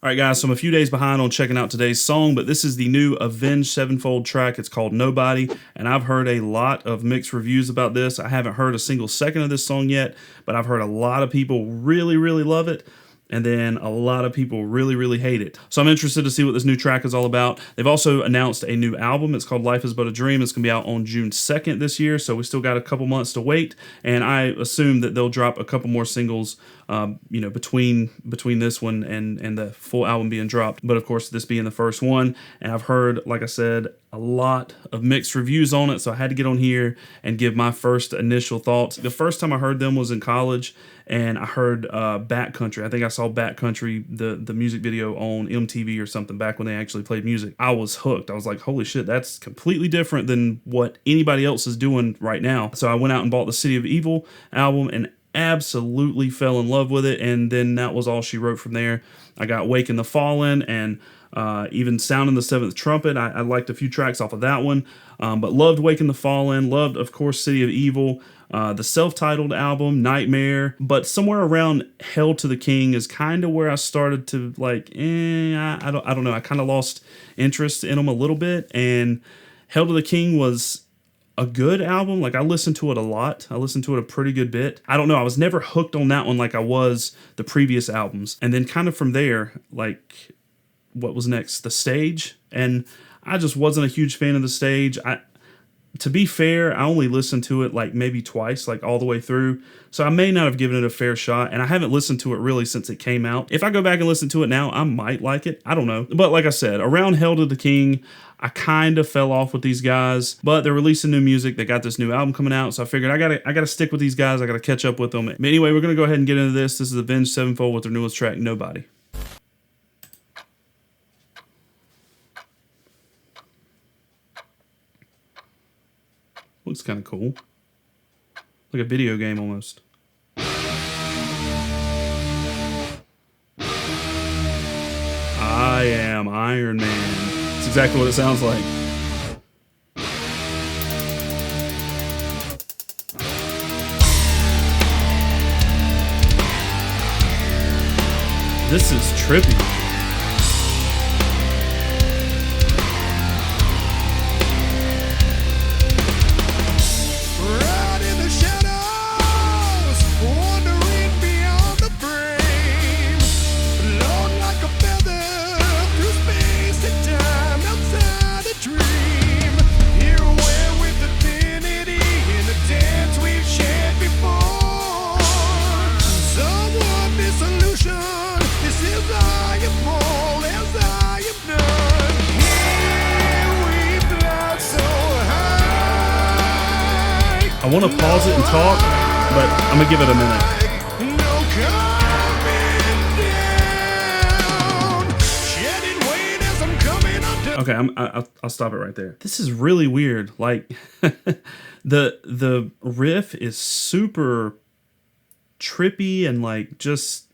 All right, guys, so I'm a few days behind on checking out today's song, but this is the new Avenged Sevenfold track. It's called Nobody, and I've heard a lot of mixed reviews about this. I haven't heard a single second of this song yet, but I've heard a lot of people really, really love it, and then a lot of people really, really hate it. So I'm interested to see what this new track is all about. They've also announced a new album. It's called Life Is But a Dream. It's going to be out on June 2nd this year, so we still got a couple months to wait, and I assume that they'll drop a couple more singles between this one and the full album being dropped. But of course, this being the first one, and I've heard, like I said, a lot of mixed reviews on it, so I had to get on here and give my first initial thoughts. The first time I heard them was in college, and I heard Backcountry. I think I saw Backcountry, the music video on MTV or something back when they actually played music. I was hooked. I was like, holy shit, that's completely different than what anybody else is doing right now. So I went out and bought the City of Evil album and absolutely fell in love with it, and then that was all she wrote from there. I got Wake in the Fallen and even Sound in the Seventh Trumpet. I liked a few tracks off of that one, but loved Wake in the Fallen, loved, of course, City of Evil, the self-titled album, Nightmare, but somewhere around Hell to the King is kind of where I started to like, I don't know, I kind of lost interest in them a little bit, and Hell to the King was a good album. Like, I listened to it a lot. I listened to it a pretty good bit. I don't know, I was never hooked on that one like I was the previous albums. And then kind of from there, like, what was next? The Stage. And I just wasn't a huge fan of The Stage. To be fair, I only listened to it like maybe twice, like all the way through. So I may not have given it a fair shot, and I haven't listened to it really since it came out. If I go back and listen to it now, I might like it. I don't know. But like I said, around Hell to the King, I kind of fell off with these guys, but they're releasing new music. They got this new album coming out, so I figured I gotta stick with these guys. I gotta catch up with them. But anyway, we're gonna go ahead and get into this. This is Avenged Sevenfold with their newest track, Nobody. Looks kind of cool. Like a video game almost. I am Iron Man. That's exactly what it sounds like. This is trippy. I want to pause it and talk, but I'm going to give it a minute. Okay, I'll stop it right there. This is really weird. Like, the riff is super trippy and like just,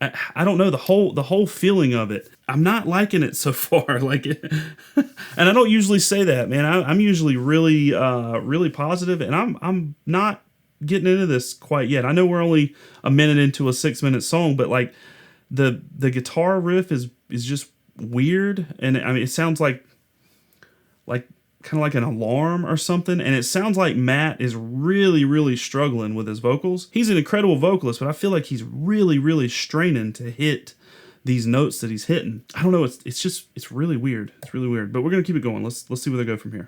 I don't know, the whole feeling of it. I'm not liking it so far. Like, and I don't usually say that, man. I'm usually really, really positive, and I'm not getting into this quite yet. I know we're only a minute into a 6-minute song, but like the guitar riff is just weird, and I mean, it sounds like kind of like an alarm or something, and it sounds like Matt is really, really struggling with his vocals. He's an incredible vocalist, but I feel like he's really, really straining to hit these notes that he's hitting. I don't know, it's really weird. It's really weird, but we're gonna keep it going. Let's see where they go from here.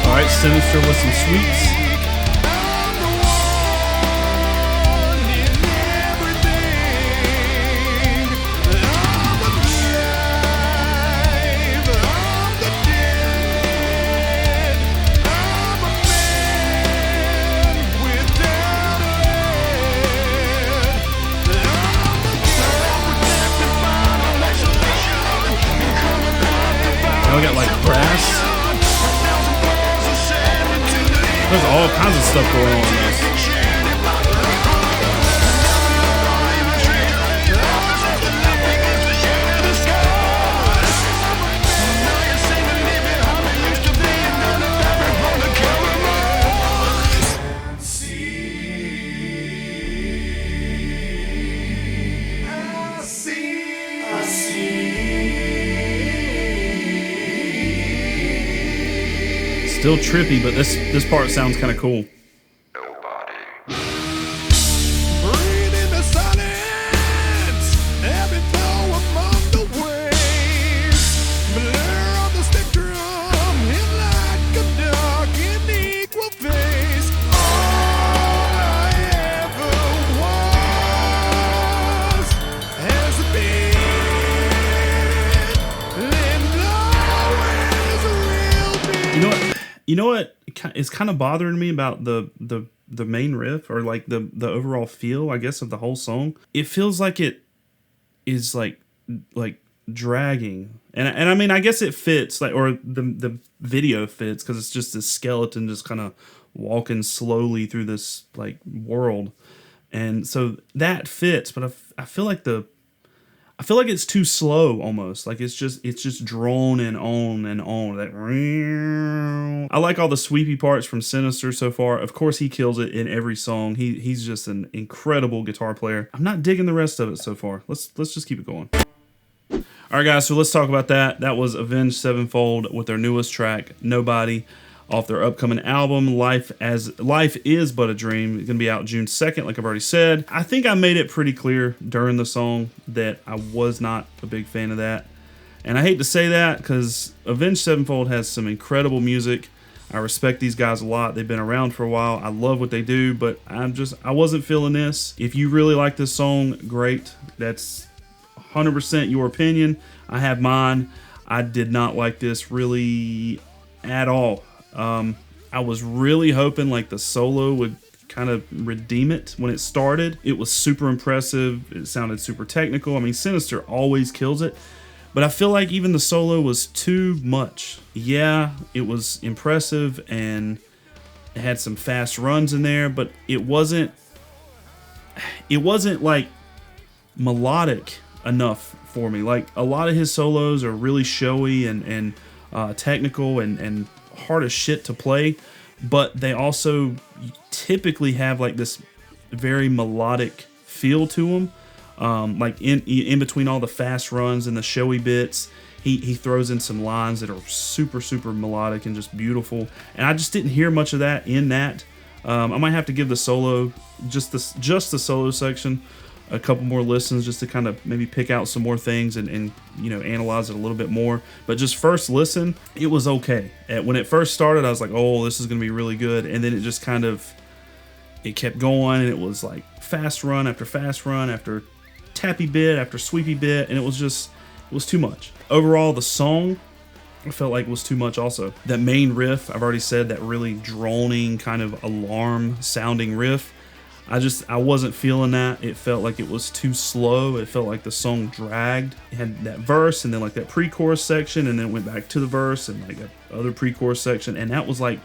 Alright, Sinister with some sweeps. Now we got like brass. There's all kinds of stuff going on in this. Still trippy, but this part sounds kind of cool. You know what is kind of bothering me about the main riff, or like the overall feel, I guess, of the whole song? It feels like it is like dragging, and I mean, I guess it fits, like, or the video fits, because it's just this skeleton just kind of walking slowly through this like world, and so that fits. But I feel like it's too slow almost. Like it's just drawn and on and on. That I like all the sweepy parts from Sinister so far. Of course, he kills it in every song. He's just an incredible guitar player. I'm not digging the rest of it so far. Let's just keep it going. All right, guys. So let's talk about that. That was Avenged Sevenfold with their newest track, Nobody, off their upcoming album, Life Is But a Dream. It's going to be out June 2nd, like I've already said. I think I made it pretty clear during the song that I was not a big fan of that. And I hate to say that, because Avenged Sevenfold has some incredible music. I respect these guys a lot. They've been around for a while. I love what they do, but I wasn't feeling this. If you really like this song, great. That's 100% your opinion. I have mine. I did not like this really at all. I was really hoping like the solo would kind of redeem it when it started. It was super impressive. It sounded super technical. I mean, Sinister always kills it, but I feel like even the solo was too much. Yeah, it was impressive and it had some fast runs in there, but it wasn't like melodic enough for me. Like a lot of his solos are really showy and technical and hard as shit to play, but they also typically have like this very melodic feel to them. Like in between all the fast runs and the showy bits, he throws in some lines that are super melodic and just beautiful. And I just didn't hear much of that in that. I might have to give the solo, just the solo section, a couple more listens just to kind of maybe pick out some more things and you know, analyze it a little bit more. But just first listen, it was okay. When it first started, I was like, oh, this is going to be really good. And then it just kind of, it kept going, and it was like fast run after tappy bit after sweepy bit, and it was too much. Overall, the song, I felt like was too much also. That main riff, I've already said, that really droning kind of alarm sounding riff, I wasn't feeling that. It felt like it was too slow. It felt like the song dragged. It had that verse and then like that pre-chorus section, and then it went back to the verse and like that other pre-chorus section, and that was like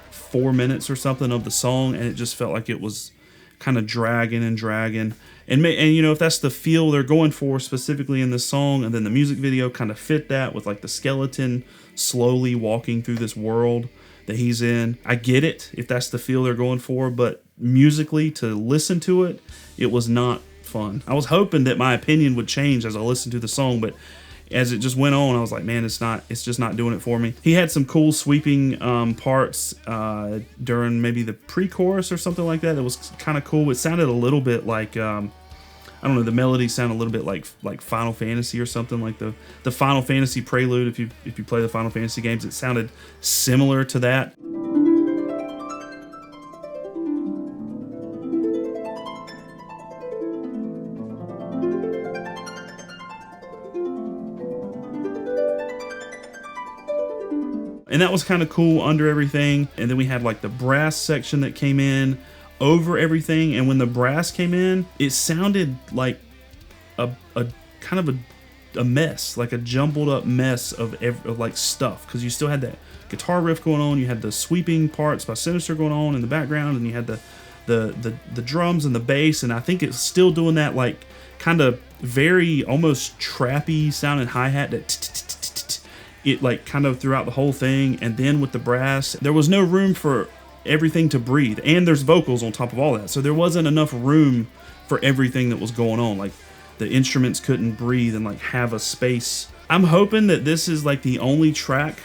4 minutes or something of the song, and it just felt like it was kind of dragging. And you know, if that's the feel they're going for specifically in this song, and then the music video kind of fit that with like the skeleton slowly walking through this world that he's in. I get it if that's the feel they're going for, but musically, to listen to it, it was not fun. I was hoping that my opinion would change as I listened to the song, but as it just went on, I was like, man, it's just not doing it for me. He had some cool sweeping parts during maybe the pre-chorus or something like that. It was kind of cool. It sounded a little bit like I don't know, the melody sounded a little bit like Final Fantasy or something, like the Final Fantasy prelude. If you play the Final Fantasy games, it sounded similar to that. And that was kind of cool under everything. And then we had like the brass section that came in over everything. And when the brass came in, it sounded like a kind of a a mess, like a jumbled up mess of like stuff, because you still had that guitar riff going on, you had the sweeping parts by Sinister going on in the background, and you had the drums and the bass, and I think it's still doing that like kind of very almost trappy sounding hi-hat that it like kind of throughout the whole thing. And then with the brass, there was no room for everything to breathe, and there's vocals on top of all that, so there wasn't enough room for everything that was going on. Like the instruments couldn't breathe and like have a space. I'm hoping that this is like the only track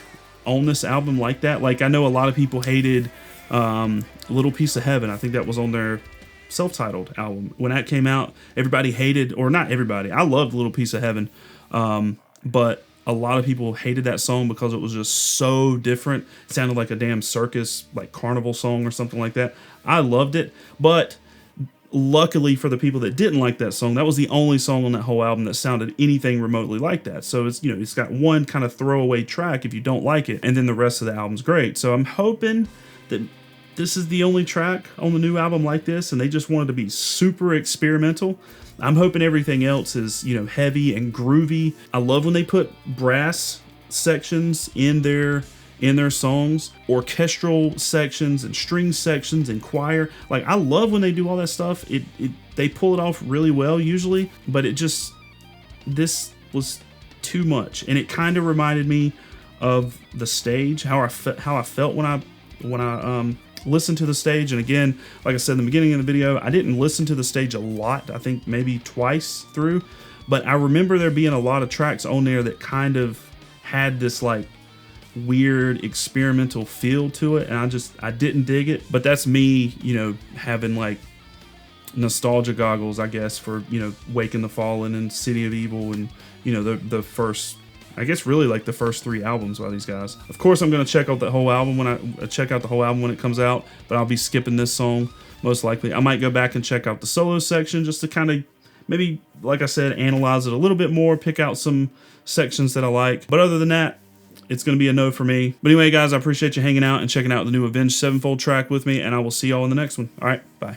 on this album like that. Like I know a lot of people hated Little Piece of Heaven. I think that was on their self-titled album. When that came out, everybody hated, or not everybody, I loved Little Piece of Heaven, but a lot of people hated that song because it was just so different. It sounded like a damn circus, like carnival song or something like that. I loved it, but luckily for the people that didn't like that song, that was the only song on that whole album that sounded anything remotely like that. So it's, you know, it's got one kind of throwaway track if you don't like it, and then the rest of the album's great. So I'm hoping that this is the only track on the new album like this, and they just wanted to be super experimental. I'm hoping everything else is, you know, heavy and groovy. I love when they put brass sections in their songs, orchestral sections and string sections and choir. Like I love when they do all that stuff. They pull it off really well usually, but this was too much, and it kind of reminded me of The Stage, how I felt when I listened to The Stage. And again, like I said in the beginning of the video, I didn't listen to The Stage a lot. I think maybe twice through, but I remember there being a lot of tracks on there that kind of had this like weird experimental feel to it, and I didn't dig it. But that's me, you know, having like nostalgia goggles, I guess, for, you know, Waking the Fallen and City of Evil, and, you know, the first, I guess really like the first 3 albums by these guys. Of course, I'm gonna check out the whole album when it comes out, but I'll be skipping this song most likely. I might go back and check out the solo section just to kind of maybe, like I said, analyze it a little bit more, pick out some sections that I like. But other than that, it's going to be a no for me. But anyway, guys, I appreciate you hanging out and checking out the new Avenged Sevenfold track with me, and I will see y'all in the next one. All right, bye.